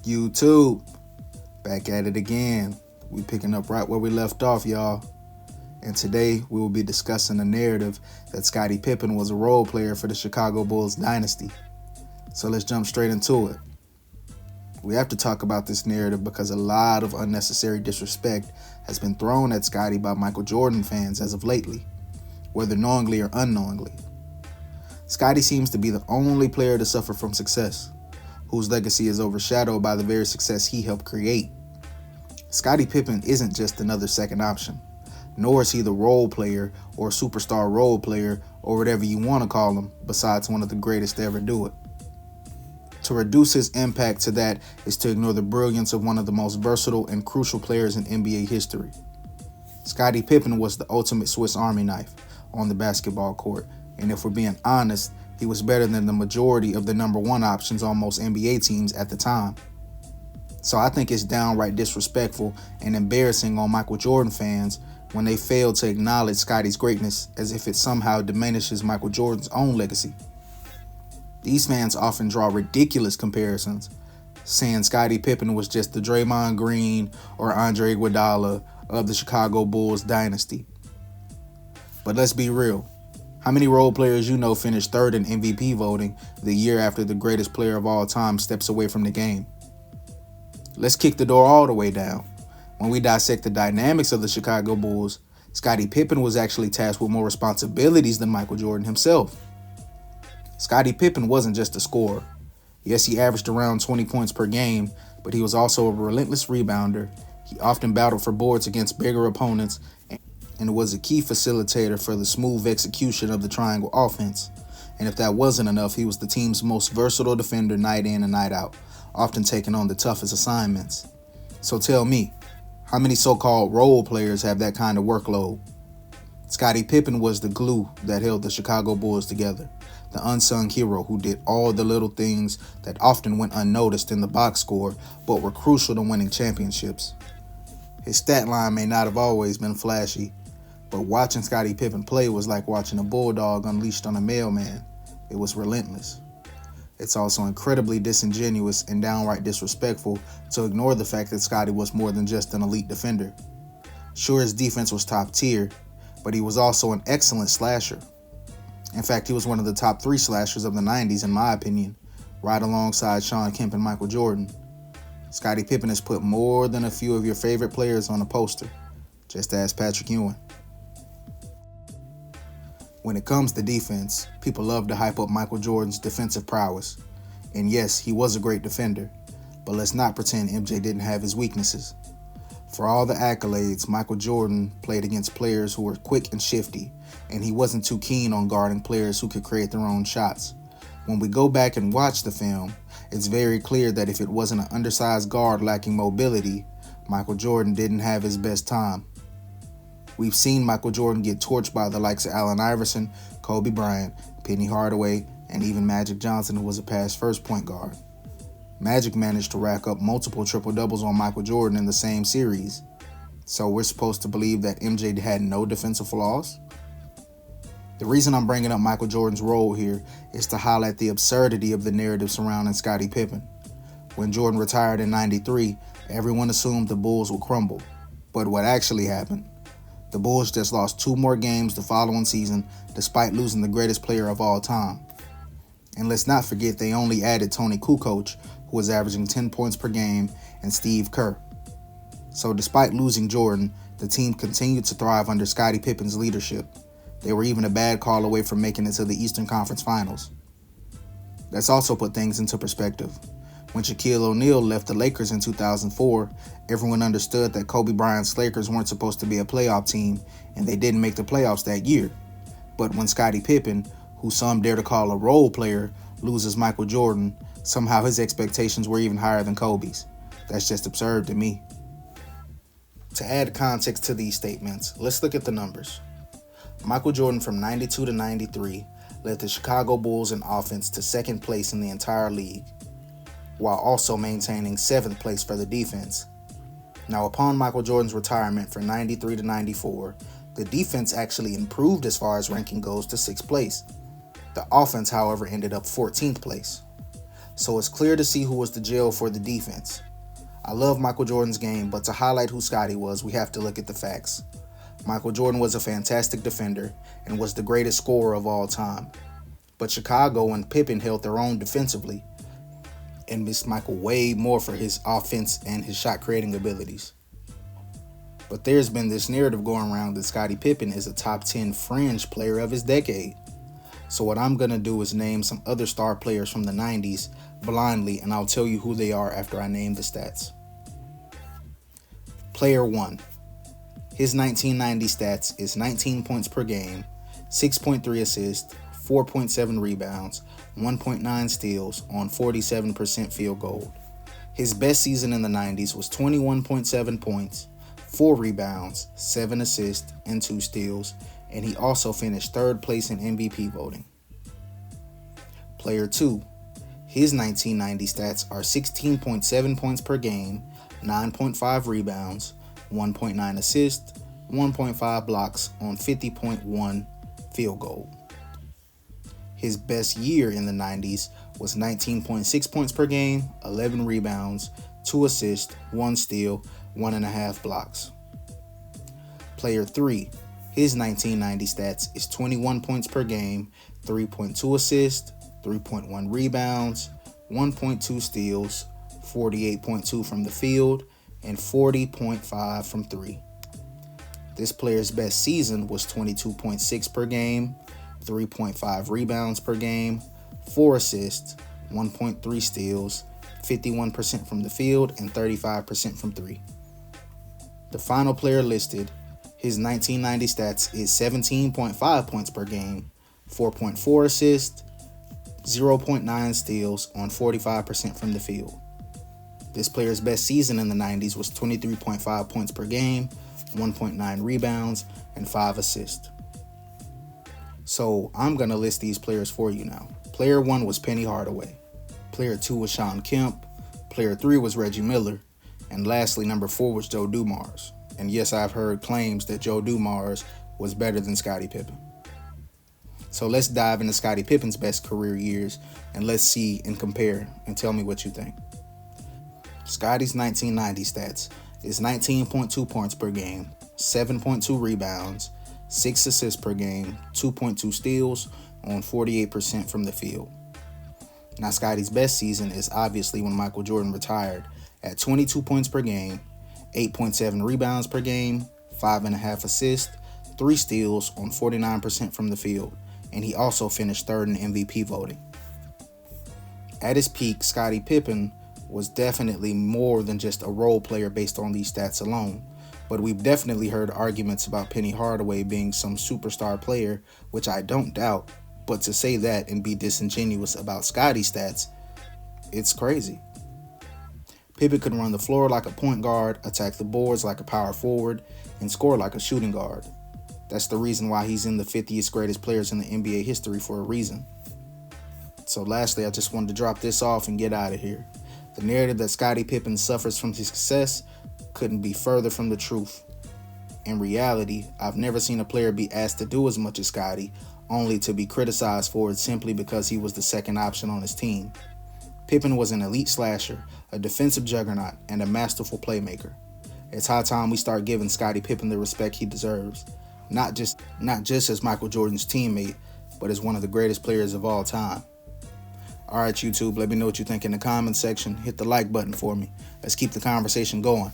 YouTube, back at it again. We picking up right where we left off, y'all. And today we will be discussing the narrative that Scottie Pippen was a role player for the Chicago Bulls dynasty. So let's jump straight into it. We have to talk about this narrative because a lot of unnecessary disrespect has been thrown at Scottie by Michael Jordan fans as of lately, whether knowingly or unknowingly. Scottie seems to be the only player to suffer from success, whose legacy is overshadowed by the very success he helped create. Scottie Pippen isn't just another second option, nor is he the role player or superstar role player or whatever you want to call him, besides one of the greatest to ever do it. To reduce his impact to that is to ignore the brilliance of one of the most versatile and crucial players in NBA history. Scottie Pippen was the ultimate Swiss Army knife on the basketball court, and if we're being honest, he was better than the majority of the number one options on most NBA teams at the time. So I think it's downright disrespectful and embarrassing on Michael Jordan fans when they fail to acknowledge Scottie's greatness as if it somehow diminishes Michael Jordan's own legacy. These fans often draw ridiculous comparisons, saying Scottie Pippen was just the Draymond Green or Andre Iguodala of the Chicago Bulls dynasty. But let's be real. How many role players you know finished third in MVP voting the year after the greatest player of all time steps away from the game? Let's kick the door all the way down. When we dissect the dynamics of the Chicago Bulls, Scottie Pippen was actually tasked with more responsibilities than Michael Jordan himself. Scottie Pippen wasn't just a scorer. Yes, he averaged around 20 points per game, but he was also a relentless rebounder. He often battled for boards against bigger opponents and was a key facilitator for the smooth execution of the triangle offense. And if that wasn't enough, he was the team's most versatile defender night in and night out, often taking on the toughest assignments. So tell me, how many so-called role players have that kind of workload? Scottie Pippen was the glue that held the Chicago Bulls together, the unsung hero who did all the little things that often went unnoticed in the box score but were crucial to winning championships. His stat line may not have always been flashy, but watching Scottie Pippen play was like watching a bulldog unleashed on a mailman. It was relentless. It's also incredibly disingenuous and downright disrespectful to ignore the fact that Scottie was more than just an elite defender. Sure, his defense was top tier, but he was also an excellent slasher. In fact, he was one of the top 3 slashers of the 90s in my opinion, right alongside Shawn Kemp and Michael Jordan. Scottie Pippen has put more than a few of your favorite players on a poster. Just ask Patrick Ewing. When it comes to defense, people love to hype up Michael Jordan's defensive prowess. And yes, he was a great defender, but let's not pretend MJ didn't have his weaknesses. For all the accolades, Michael Jordan played against players who were quick and shifty, and he wasn't too keen on guarding players who could create their own shots. When we go back and watch the film, it's very clear that if it wasn't an undersized guard lacking mobility, Michael Jordan didn't have his best time. We've seen Michael Jordan get torched by the likes of Allen Iverson, Kobe Bryant, Penny Hardaway, and even Magic Johnson, who was a past first point guard. Magic managed to rack up multiple triple-doubles on Michael Jordan in the same series. So we're supposed to believe that MJ had no defensive flaws? The reason I'm bringing up Michael Jordan's role here is to highlight the absurdity of the narrative surrounding Scottie Pippen. When Jordan retired in '93, everyone assumed the Bulls would crumble. But what actually happened? The Bulls just lost 2 more games the following season despite losing the greatest player of all time. And let's not forget they only added Tony Kukoc, who was averaging 10 points per game, and Steve Kerr. So despite losing Jordan, the team continued to thrive under Scottie Pippen's leadership. They were even a bad call away from making it to the Eastern Conference Finals. Let's also put things into perspective. When Shaquille O'Neal left the Lakers in 2004, everyone understood that Kobe Bryant's Lakers weren't supposed to be a playoff team, and they didn't make the playoffs that year. But when Scottie Pippen, who some dare to call a role player, loses Michael Jordan, somehow his expectations were even higher than Kobe's. That's just absurd to me. To add context to these statements, let's look at the numbers. Michael Jordan from 92 to 93 led the Chicago Bulls in offense to second place in the entire league, while also maintaining 7th place for the defense. Now, upon Michael Jordan's retirement from 93 to 94, the defense actually improved as far as ranking goes to 6th place. The offense, however, ended up 14th place. So it's clear to see who was the jail for the defense. I love Michael Jordan's game, but to highlight who Scottie was, we have to look at the facts. Michael Jordan was a fantastic defender and was the greatest scorer of all time. But Chicago and Pippen held their own defensively and missed Michael way more for his offense and his shot creating abilities. But there's been this narrative going around that Scottie Pippen is a top 10 fringe player of his decade. So what I'm going to do is name some other star players from the 90s blindly, and I'll tell you who they are after I name the stats. Player 1. His 1990 stats is 19 points per game, 6.3 assists, 4.7 rebounds, 1.9 steals on 47% field goal. His best season in the 90s was 21.7 points, 4 rebounds, 7 assists, and 2 steals, and he also finished third place in MVP voting. Player 2. His 1990 stats are 16.7 points per game, 9.5 rebounds, 1.9 assists, 1.5 blocks on 50.1 field goal. His best year in the 90s was 19.6 points per game, 11 rebounds, 2 assists, 1 steal, 1.5 blocks. Player 3. His 1990 stats is 21 points per game, 3.2 assists, 3.1 rebounds, 1.2 steals, 48.2 from the field, and 40.5 from 3. This player's best season was 22.6 per game, 3.5 rebounds per game, 4 assists, 1.3 steals, 51% from the field, and 35% from 3. The final player listed, his 1990 stats is 17.5 points per game, 4.4 assists, 0.9 steals on 45% from the field. This player's best season in the 90s was 23.5 points per game, 1.9 rebounds, and 5 assists. So I'm going to list these players for you now. Player 1 was Penny Hardaway. Player 2 was Shawn Kemp. Player 3 was Reggie Miller. And lastly, number 4 was Joe Dumars. And yes, I've heard claims that Joe Dumars was better than Scottie Pippen. So let's dive into Scottie Pippen's best career years and let's see and compare and tell me what you think. Scottie's 1990 stats is 19.2 points per game, 7.2 rebounds, 6 assists per game, 2.2 steals on 48% from the field. Now Scottie's best season is obviously when Michael Jordan retired at 22 points per game, 8.7 rebounds per game, 5.5 assists, 3 steals on 49% from the field, and he also finished third in MVP voting. At his peak, Scottie Pippen was definitely more than just a role player based on these stats alone, but we've definitely heard arguments about Penny Hardaway being some superstar player, which I don't doubt, but to say that and be disingenuous about Scottie's stats, it's crazy. Pippen could run the floor like a point guard, attack the boards like a power forward, and score like a shooting guard. That's the reason why he's in the 50th greatest players in the NBA history for a reason. So lastly, I just wanted to drop this off and get out of here. The narrative that Scottie Pippen suffers from his success couldn't be further from the truth. In reality, I've never seen a player be asked to do as much as Scottie, only to be criticized for it simply because he was the second option on his team. Pippen was an elite slasher, a defensive juggernaut, and a masterful playmaker. It's high time we start giving Scottie Pippen the respect he deserves, not just as Michael Jordan's teammate, but as one of the greatest players of all time. All right, YouTube, let me know what you think in the comments section. Hit the like button for me. Let's keep the conversation going.